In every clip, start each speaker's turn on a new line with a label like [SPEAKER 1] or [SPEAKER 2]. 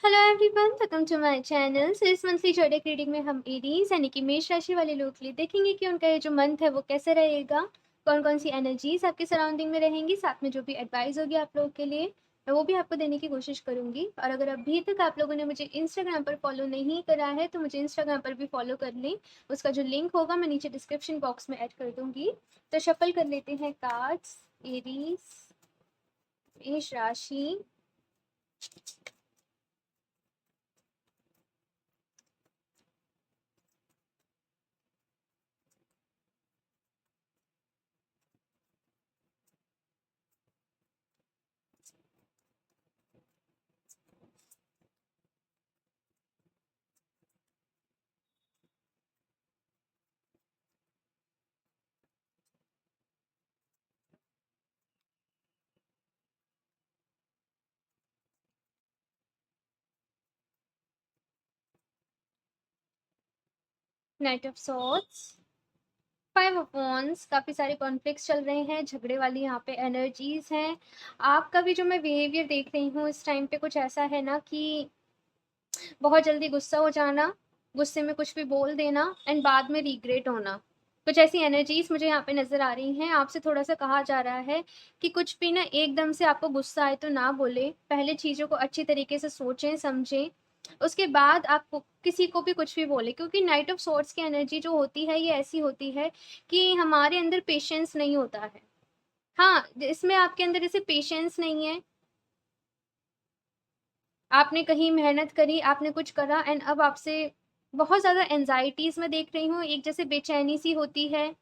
[SPEAKER 1] Hello everyone, welcome to my channel. So इस monthly जोडिक reading में हम एरीज यानी कि मेष राशि वाले लोग के लिए देखेंगे कि उनका ये जो मंथ है वो कैसे रहेगा, कौन कौन सी एनर्जीज आपके सराउंडिंग में रहेंगी, साथ में जो भी एडवाइस होगी आप लोगों के लिए मैं वो भी आपको देने की कोशिश करूंगी। और अगर अभी तक आप लोगों ने मुझे इंस्टाग्राम पर फॉलो नहीं करा है तो मुझे इंस्टाग्राम पर भी फॉलो कर लें। उसका जो लिंक होगा मैं नीचे डिस्क्रिप्शन बॉक्स में ऐड कर दूंगी। तो शफल कर लेते हैं कार्ड्स। एरीज, मेष राशि, night of swords, five of wands. काफ़ी सारे कॉन्फ्लिक्ट्स चल रहे हैं, झगड़े वाली यहाँ पे एनर्जीज हैं। आपका भी जो मैं बिहेवियर देख रही हूँ इस टाइम पे कुछ ऐसा है ना कि बहुत जल्दी गुस्सा हो जाना, गुस्से में कुछ भी बोल देना एंड बाद में रिग्रेट होना। कुछ ऐसी एनर्जीज मुझे यहाँ पे नज़र आ रही हैं। आपसे थोड़ा सा कहा जा रहा है कि कुछ भी ना एकदम से आपको गुस्सा आए तो ना बोले, पहले चीज़ों को अच्छी तरीके से सोचें समझें, उसके बाद आप किसी को भी कुछ भी बोले। क्योंकि नाइट ऑफ सॉर्ड्स की एनर्जी जो होती है ये ऐसी होती है कि हमारे अंदर पेशेंस नहीं होता है। हाँ, इसमें आपके अंदर जैसे पेशेंस नहीं है, आपने कहीं मेहनत करी, आपने कुछ करा एंड अब आपसे बहुत ज़्यादा एंजाइटीज़ मैं देख रही हूँ, एक जैसे बेचैनी सी होती है।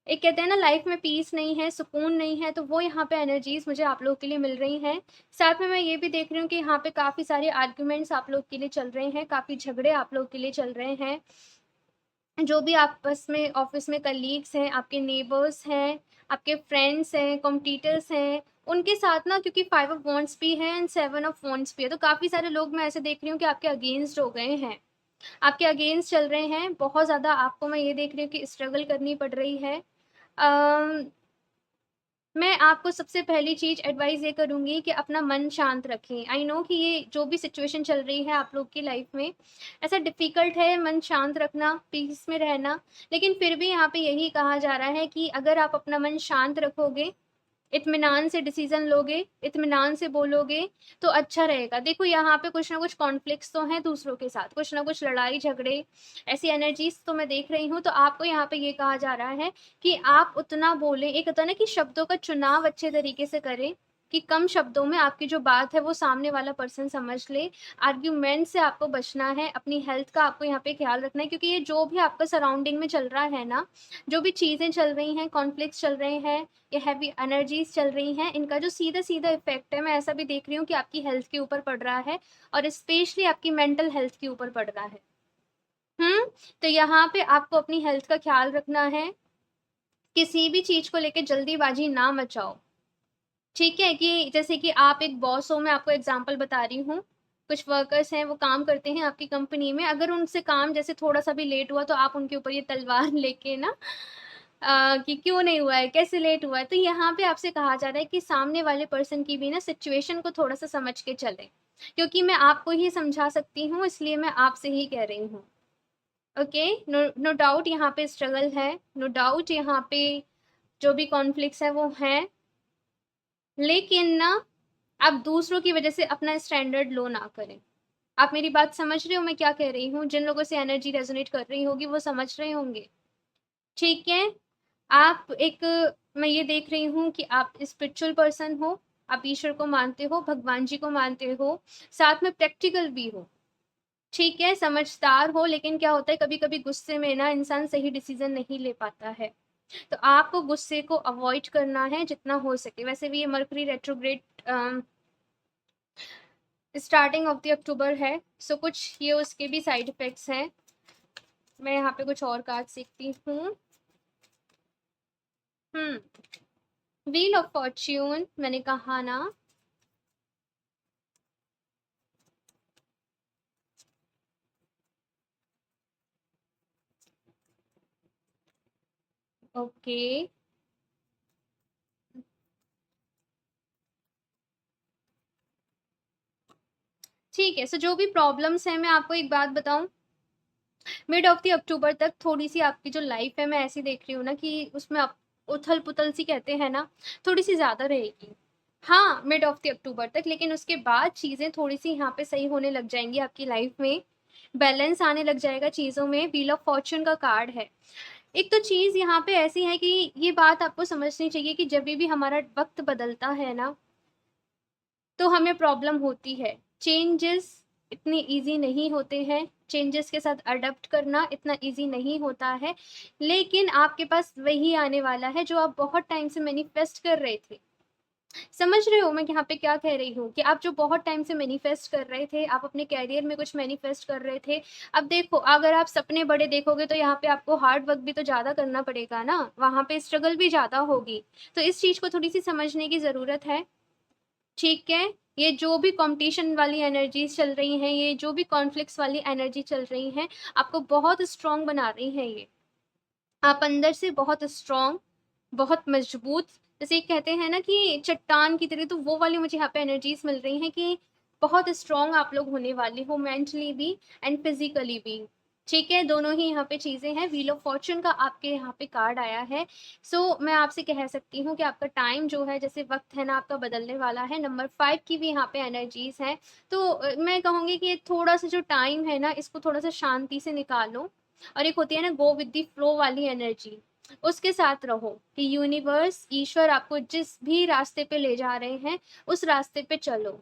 [SPEAKER 1] एक कहते हैं ना लाइफ में पीस नहीं है, सुकून नहीं है, तो वो यहाँ पे एनर्जीज़ मुझे आप लोगों के लिए मिल रही हैं। साथ में मैं ये भी देख रही हूँ कि यहाँ पे काफ़ी सारे आर्ग्यूमेंट्स आप लोग के लिए चल रहे हैं, काफ़ी झगड़े आप लोग के लिए चल रहे हैं। जो भी आपस में ऑफिस में कलीग्स हैं, आपके नेबर्स हैं, आपके फ्रेंड्स हैं, कॉम्पिटिटर्स हैं, उनके साथ ना, क्योंकि फाइव ऑफ वॉन्ड्स भी है एंड सेवन ऑफ वॉन्ड्स भी है, तो काफ़ी सारे लोग मैं ऐसे देख रही हूँ कि आपके अगेंस्ट हो गए हैं, आपके अगेंस्ट चल रहे हैं। बहुत ज़्यादा आपको मैं ये देख रही हूँ कि स्ट्रगल करनी पड़ रही है। मैं आपको सबसे पहली चीज़ एडवाइस ये करूँगी कि अपना मन शांत रखें। आई नो कि ये जो भी सिचुएशन चल रही है आप लोग की लाइफ में, ऐसा डिफ़िकल्ट है मन शांत रखना, पीस में रहना, लेकिन फिर भी यहाँ पे यही कहा जा रहा है कि अगर आप अपना मन शांत रखोगे, इत्मीनान से डिसीज़न लोगे, इत्मीनान से बोलोगे, तो अच्छा रहेगा। देखो यहाँ पे कुछ ना कुछ कॉन्फ्लिक्ट्स तो हैं दूसरों के साथ, कुछ ना कुछ लड़ाई झगड़े, ऐसी एनर्जीज़ तो मैं देख रही हूँ। तो आपको यहाँ पे ये कहा जा रहा है कि आप उतना बोलें, एक होता है ना कि शब्दों का चुनाव अच्छे तरीके से करें, कि कम शब्दों में आपकी जो बात है वो सामने वाला पर्सन समझ ले। आर्ग्यूमेंट से आपको बचना है, अपनी हेल्थ का आपको यहाँ पे ख्याल रखना है, क्योंकि ये जो भी आपका सराउंडिंग में चल रहा है ना, जो भी चीज़ें चल रही हैं, कॉन्फ्लिक्ट्स चल रहे हैं, ये हैवी एनर्जीज चल रही हैं, इनका जो सीधा सीधा इफेक्ट है, मैं ऐसा भी देख रही हूँ कि आपकी हेल्थ के ऊपर पड़ रहा है, और स्पेशली आपकी मेंटल हेल्थ के ऊपर पड़ रहा है। तो यहाँ पे आपको अपनी हेल्थ का ख्याल रखना है, किसी भी चीज को लेके जल्दीबाजी ना मचाओ। ठीक है, कि जैसे कि आप एक बॉस हो, मैं आपको एग्जांपल बता रही हूँ, कुछ वर्कर्स हैं वो काम करते हैं आपकी कंपनी में, अगर उनसे काम जैसे थोड़ा सा भी लेट हुआ तो आप उनके ऊपर ये तलवार लेके ना कि क्यों नहीं हुआ है, कैसे लेट हुआ है। तो यहाँ पे आपसे कहा जा रहा है कि सामने वाले पर्सन की भी ना सिचुएशन को थोड़ा सा समझ के चले, क्योंकि मैं आपको ही समझा सकती हूँ, इसलिए मैं आपसे ही कह रही हूँ। ओके, नो नो डाउट यहाँ पे स्ट्रगल है, नो डाउट यहाँ पे जो भी कॉन्फ्लिक्ट्स है वो हैं, लेकिन ना आप दूसरों की वजह से अपना स्टैंडर्ड लो ना करें। आप मेरी बात समझ रहे हो मैं क्या कह रही हूँ? जिन लोगों से एनर्जी रेजोनेट कर रही होगी वो समझ रहे होंगे। ठीक है, आप एक, मैं ये देख रही हूँ कि आप स्पिरिचुअल पर्सन हो, आप ईश्वर को मानते हो, भगवान जी को मानते हो, साथ में प्रैक्टिकल भी हो। ठीक है, समझदार हो, लेकिन क्या होता है कभी कभी गुस्से में ना इंसान सही डिसीजन नहीं ले पाता है। तो आपको गुस्से को अवॉइड करना है जितना हो सके। वैसे भी ये mercury retrograde starting of the October है, सो कुछ ये उसके भी साइड इफेक्ट्स हैं। मैं यहाँ पे कुछ और कार्ड सीखती हूँ। व्हील ऑफ फॉर्च्यून, मैंने कहा ना, ओके। ठीक है, सो जो भी प्रॉब्लम्स हैं, मैं आपको एक बात बताऊँ, मिड ऑफ द अक्टूबर तक थोड़ी-सी आपकी जो लाइफ़ है, मैं ऐसी देख रही हूँ ना कि उसमें आप उथल-पुथल सी कहते हैं ना, थोड़ी-सी ज़्यादा रहेगी। हाँ, मिड ऑफ द अक्टूबर तक, लेकिन उसके बाद चीज़ें थोड़ी-सी यहाँ पे सही होने लग जाएँगी आपकी लाइफ़ में, बैलेंस आने लग जाएगा चीज़ों में, व्हील ऑफ फॉर्च्यून का कार्ड है। एक तो चीज़ यहाँ पे ऐसी है कि ये बात आपको समझनी चाहिए कि जभी भी हमारा वक़्त बदलता है ना, तो हमें प्रॉब्लम होती है। चेंजेस इतने ईज़ी नहीं होते हैं, चेंजेस के साथ अडॉप्ट करना इतना ईज़ी नहीं होता है, लेकिन आपके पास वही आने वाला है जो आप बहुत टाइम से मैनिफेस्ट कर रहे थे। समझ रहे हो मैं यहाँ पे क्या कह रही हूँ? कि आप जो बहुत टाइम से मैनिफेस्ट कर रहे थे, आप अपने करियर में कुछ मैनिफेस्ट कर रहे थे। अब देखो, अगर आप सपने बड़े देखोगे तो यहाँ पे आपको हार्ड वर्क भी तो ज़्यादा करना पड़ेगा ना, वहाँ पे स्ट्रगल भी ज़्यादा होगी। तो इस चीज़ को थोड़ी-सी समझने की ज़रूरत है। ठीक है? ये जो भी कॉम्पिटिशन वाली एनर्जीज़ चल रही हैं, ये जो भी कॉन्फ्लिक्ट्स वाली एनर्जी चल रही हैं, आपको बहुत स्ट्रॉन्ग बना रही हैं ये। आप अंदर से बहुत स्ट्रॉन्ग, बहुत मजबूत, जैसे एक कहते हैं ना कि चट्टान की तरह, तो वो वाली मुझे यहाँ पे एनर्जीज़ मिल रही हैं कि बहुत स्ट्रॉन्ग आप लोग होने वाले हो, मेंटली भी एंड फिज़िकली भी। ठीक है? दोनों ही यहाँ पे चीज़ें हैं। व्हील ऑफ फॉर्च्यून का आपके यहाँ पे कार्ड आया है। सो मैं आपसे कह सकती हूँ कि आपका टाइम जो है, जैसे वक़्त है ना आपका बदलने वाला है। नंबर 5 की भी यहाँ पे एनर्जीज़ हैं। तो मैं कहूँगी कि थोड़ा-सा जो टाइम है ना, इसको थोड़ा-सा शांति से निकालो, और एक होती है ना गो विद द फ्लो वाली एनर्जी, उसके साथ रहो कि यूनिवर्स, ईश्वर आपको जिस भी रास्ते पे ले जा रहे हैं, उस रास्ते पे चलो।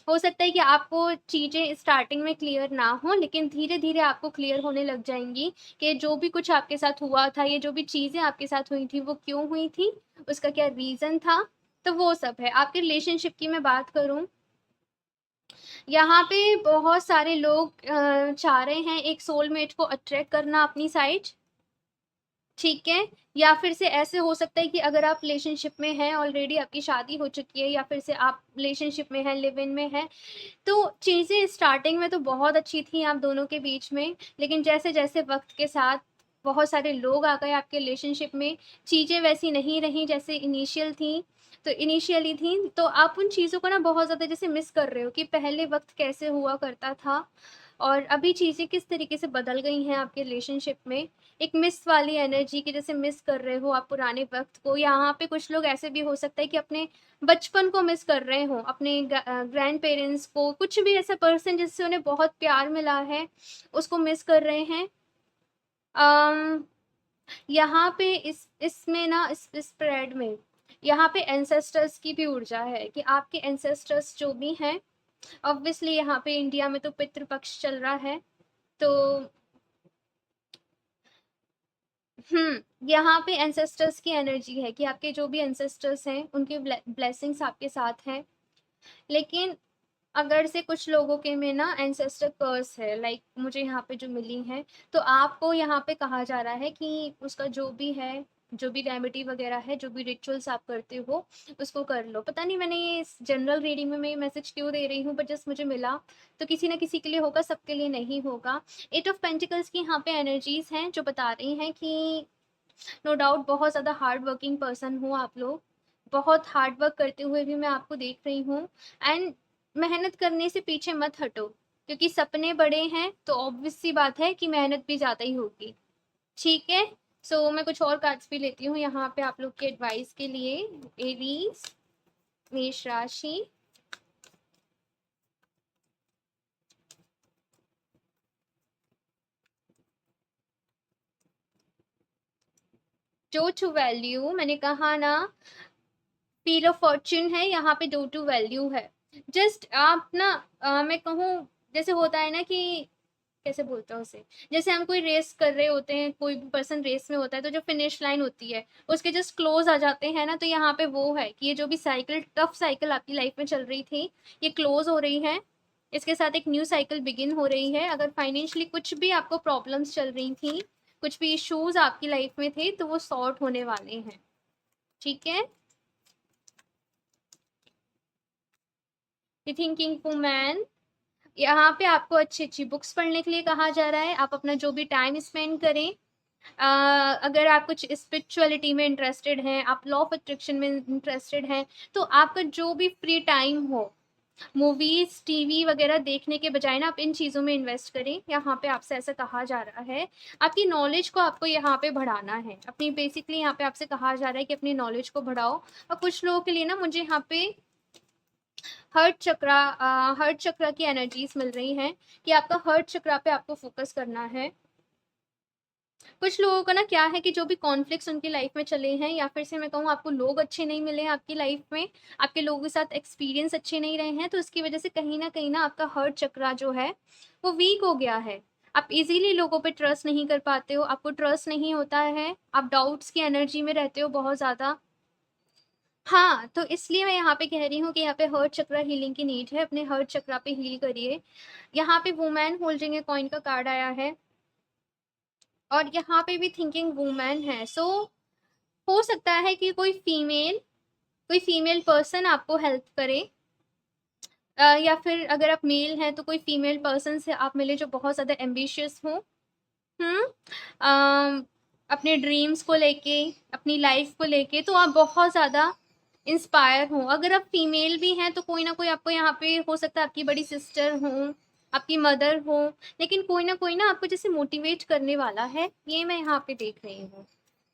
[SPEAKER 1] हो सकता है कि आपको चीज़ें स्टार्टिंग में क्लियर ना हो, लेकिन धीरे-धीरे आपको क्लियर होने लग जाएँगी कि जो भी कुछ आपके साथ हुआ था, ये जो भी चीज़ें आपके साथ हुई थी, वो क्यों हुई थी, उसका क्या रीज़न था, तो वो सब है। आपके रिलेशनशिप की मैं बात करूँ, यहाँ पे बहुत सारे लोग चाह रहे हैं एक सोलमेट को अट्रैक्ट करना अपनी साइड। ठीक है? या फिर से ऐसे हो सकता है कि अगर आप रिलेशनशिप में हैं, ऑलरेडी आपकी शादी हो चुकी है, या फिर से आप रिलेशनशिप में हैं, लिव इन में हैं, तो चीज़ें स्टार्टिंग में तो बहुत अच्छी थी आप दोनों के बीच में, लेकिन जैसे-जैसे वक़्त के साथ बहुत सारे लोग आ गए आपके रिलेशनशिप में, चीज़ें वैसी नहीं रहीं जैसे इनिशियली थी, तो आप उन चीज़ों को ना बहुत ज़्यादा जैसे मिस कर रहे हो कि पहले वक़्त कैसे हुआ करता था और अभी चीज़ें किस तरीके से बदल गई हैं आपके रिलेशनशिप में। एक मिस वाली एनर्जी की जैसे मिस कर रहे हो आप पुराने वक़्त को। यहाँ पे कुछ लोग ऐसे भी हो सकता है कि अपने बचपन को मिस कर रहे हों, अपने ग्रैंड पेरेंट्स को, कुछ भी ऐसा पर्सन जिससे उन्हें बहुत प्यार मिला है, उसको मिस कर रहे हैं। अम, यहाँ पे इसमें ना इस स्प्रेड में, यहाँ पे एंसेस्टर्स की भी ऊर्जा है कि आपके एंसेस्टर्स जो भी हैं, ऑब्वियसली यहाँ पे इंडिया में तो पितृ पक्ष चल रहा है, तो यहाँ पे एंसेस्टर्स की एनर्जी है कि आपके जो भी एंसेस्टर्स हैं, उनके ब्लेसिंग्स आपके साथ हैं। लेकिन अगर से कुछ लोगों के में ना एंसेस्टर कर्स है, लाइक मुझे यहाँ पे जो मिली हैं, तो आपको यहाँ पे कहा जा रहा है कि उसका जो भी है, जो भी रेमेडी वगैरह है, जो भी रिचुअल्स आप करते हो, उसको कर लो। पता नहीं मैंने ये इस जनरल रीडिंग में मैं ये मैसेज क्यों दे रही हूँ, बट जस्ट मुझे मिला, तो किसी ना किसी के लिए होगा, सबके लिए नहीं होगा। 8 ऑफ पेंटिकल्स की यहाँ पे एनर्जीज़ हैं, जो बता रही हैं कि नो डाउट बहुत ज़्यादा हार्ड वर्किंग पर्सन हो आप लोग, बहुत हार्ड वर्क करते हुए भी मैं आपको देख रही हूँ, एंड मेहनत करने से पीछे मत हटो, क्योंकि सपने बड़े हैं तो ऑब्वियस सी बात है कि मेहनत भी ज़्यादा ही होगी। ठीक है? सो मैं कुछ और कार्ड्स भी लेती हूँ यहाँ पे आप लोग के एडवाइस के लिए। एरीज, मेष राशि, टू टू वैल्यू, मैंने कहा ना, व्हील ऑफ फॉर्च्यून है, यहाँ पे डू टू वैल्यू है। जस्ट आप ना मैं कहूँ, जैसे होता है ना कि कैसे बोलते हैं उसे, जैसे हम कोई रेस कर रहे होते हैं, कोई भी पर्सन रेस में होता है, तो जो फिनिश लाइन होती है उसके जस्ट क्लोज आ जाते हैं ना, तो यहाँ पे वो है कि ये जो भी साइकिल, टफ साइकिल आपकी लाइफ में चल रही थी, ये क्लोज हो रही है। इसके साथ एक न्यू साइकिल बिगिन हो रही है। अगर फाइनेंशियली कुछ भी आपको प्रॉब्लम्स चल रही थी, कुछ भी इश्यूज आपकी लाइफ में थे, तो वो सॉर्ट होने वाले हैं। ठीक है? थिंकिंग वुमैन, यहाँ पे आपको अच्छी अच्छी बुक्स पढ़ने के लिए कहा जा रहा है। आप अपना जो भी टाइम स्पेंड करें, अगर आप कुछ स्पिरिचुअलिटी में इंटरेस्टेड हैं, आप लॉ ऑफ अट्रैक्शन में इंटरेस्टेड हैं, तो आपका जो भी फ्री टाइम हो, मूवीज़, टीवी वगैरह देखने के बजाय ना आप इन चीज़ों में इन्वेस्ट करें, यहाँ पे आपसे ऐसा कहा जा रहा है। आपकी नॉलेज को आपको यहाँ पे बढ़ाना है। अपनी बेसिकली यहाँ पे आपसे कहा जा रहा है कि अपनी नॉलेज को बढ़ाओ। और कुछ लोगों के लिए ना मुझे यहाँ पे हार्ट चक्रा की एनर्जीज़ मिल रही हैं कि आपका हार्ट चक्रा पे आपको फ़ोकस करना है। कुछ लोगों का ना क्या है कि जो भी कॉन्फ्लिक्ट्स उनकी लाइफ में चले हैं, या फिर से मैं कहूँ आपको लोग अच्छे नहीं मिले हैं आपकी लाइफ में, आपके लोगों के साथ एक्सपीरियंस अच्छे नहीं रहे हैं, तो उसकी वजह से कहीं ना आपका हार्ट चक्रा जो है वो वीक हो गया है। आप इजीली लोगों पे ट्रस्ट नहीं कर पाते हो, आपको ट्रस्ट नहीं होता है, आप डाउट्स की एनर्जी में रहते हो बहुत ज़्यादा। हाँ, तो इसलिए मैं यहाँ पे कह रही हूँ कि यहाँ पे हार्ट चक्रा हीलिंग की नीड है, अपने हार्ट चक्रा पे हील करिए। यहाँ पे वुमेन होल्डिंग ए कॉइन का कार्ड आया है, और यहाँ पे भी थिंकिंग वुमन है। सो हो सकता है कि कोई फीमेल पर्सन आपको हेल्प करे, या फिर अगर आप मेल हैं तो कोई फीमेल पर्सन से आप मिले जो बहुत ज़्यादा एम्बिशियस हो, अपने ड्रीम्स को लेके, अपनी लाइफ को लेके, तो आप बहुत ज़्यादा इंस्पायर हो। अगर आप फीमेल भी हैं तो कोई ना कोई आपको यहाँ पे हो सकता है आपकी बड़ी सिस्टर हो, आपकी मदर हो, लेकिन कोई ना आपको जैसे मोटिवेट करने वाला है, ये मैं यहाँ पे देख रही हूँ।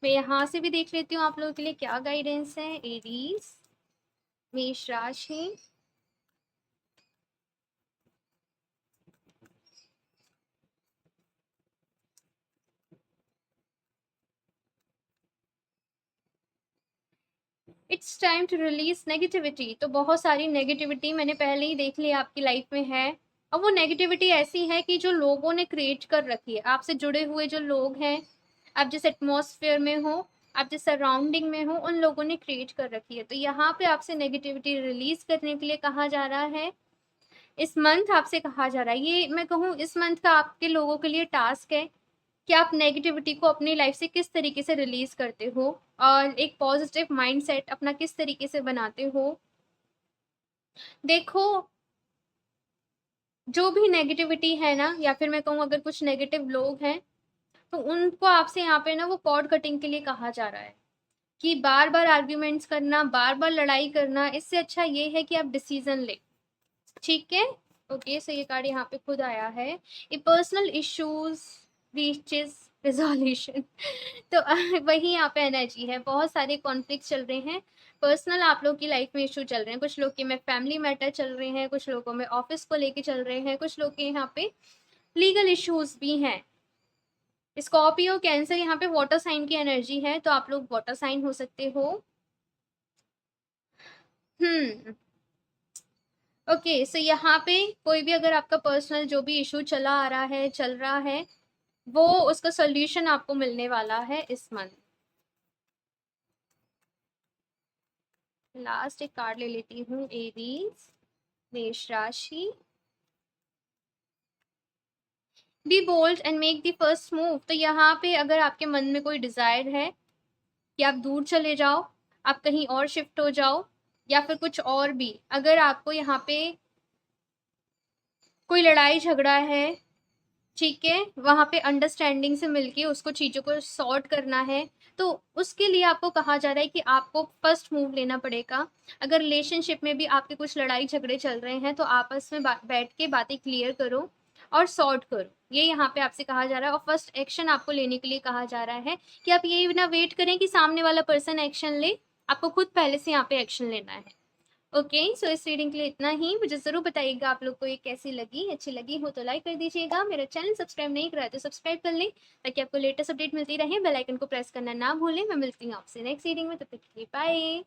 [SPEAKER 1] मैं यहाँ से भी देख लेती हूँ आप लोगों के लिए क्या गाइडेंस है। एरीज, मेष राशि, it's time to release negativity. तो बहुत सारी नेगेटिविटी मैंने पहले ही देख ली आपकी लाइफ में है। अब वो नेगेटिविटी ऐसी है कि जो लोगों ने क्रिएट कर रखी है, आपसे जुड़े हुए जो लोग हैं, आप जिस एटमॉस्फेयर में हो, आप जिस सराउंडिंग में हो, उन लोगों ने क्रिएट कर रखी है। तो यहाँ पे आपसे नेगेटिविटी रिलीज करने के लिए कहा जा रहा है। इस मंथ आपसे कहा जा रहा है, ये मैं कहूँ इस मंथ का आपके लोगों के लिए टास्क है कि आप नेगेटिविटी को अपनी लाइफ से किस तरीके से रिलीज करते हो, और एक पॉजिटिव माइंडसेट अपना किस तरीके से बनाते हो। देखो, जो भी नेगेटिविटी है ना, या फिर मैं कहूँ अगर कुछ नेगेटिव लोग हैं, तो उनको आपसे यहाँ पे ना वो कॉर्ड कटिंग के लिए कहा जा रहा है कि बार बार आर्ग्यूमेंट्स करना, बार बार लड़ाई करना, इससे अच्छा ये है कि आप डिसीजन ले। ठीक है, ओके। सो ये कार्ड यहाँ पे खुद आया है, ए पर्सनल इश्यूज रीचेस रिजोल्यूशन। तो वही यहाँ पे एनर्जी है, बहुत सारे कॉन्फ्लिक्ट चल रहे हैं, पर्सनल आप लोग की लाइफ में इशू चल रहे हैं, कुछ लोग के में फैमिली मैटर चल रहे हैं, कुछ लोगों में ऑफिस को लेके चल रहे हैं, कुछ लोग के यहाँ पे लीगल इश्यूज भी हैं। स्कॉर्पियो, कैंसर, यहाँ पे वाटर साइन की एनर्जी है, तो आप लोग वाटर साइन हो सकते हो। ओके, सो यहाँ पे कोई भी अगर आपका पर्सनल जो भी इशू चला आ रहा है, चल रहा है, वो उसका सोल्यूशन आपको मिलने वाला है इस मंथ। लास्ट एक कार्ड ले लेती हूँ, एरीज, मेष राशि, be bold and make the first move. तो यहाँ पे अगर आपके मन में कोई डिजायर है कि आप दूर चले जाओ, आप कहीं और शिफ्ट हो जाओ, या फिर कुछ और भी, अगर आपको यहाँ पे कोई लड़ाई झगड़ा है, ठीक है, वहाँ पे अंडरस्टैंडिंग से मिलके उसको चीज़ों को सॉर्ट करना है, तो उसके लिए आपको कहा जा रहा है कि आपको फर्स्ट मूव लेना पड़ेगा। अगर रिलेशनशिप में भी आपके कुछ लड़ाई झगड़े चल रहे हैं, तो आपस में बैठ के बातें क्लियर करो और सॉर्ट करो, ये यहाँ पे आपसे कहा जा रहा है। और फर्स्ट एक्शन आपको लेने के लिए कहा जा रहा है कि आप ये ना वेट करें कि सामने वाला पर्सन एक्शन ले, आपको खुद पहले से यहाँ पे एक्शन लेना है। ओके, सो इस रीडिंग के लिए इतना ही। मुझे ज़रूर बताइएगा आप लोग को ये कैसी लगी, अच्छी लगी हो तो लाइक कर दीजिएगा, मेरा चैनल सब्सक्राइब नहीं करा है तो सब्सक्राइब कर लें ताकि आपको लेटेस्ट अपडेट मिलती रहे। बेल आइकन को प्रेस करना ना भूलें। मैं मिलती हूँ आपसे नेक्स्ट रीडिंग में, तब तक के लिए बाय।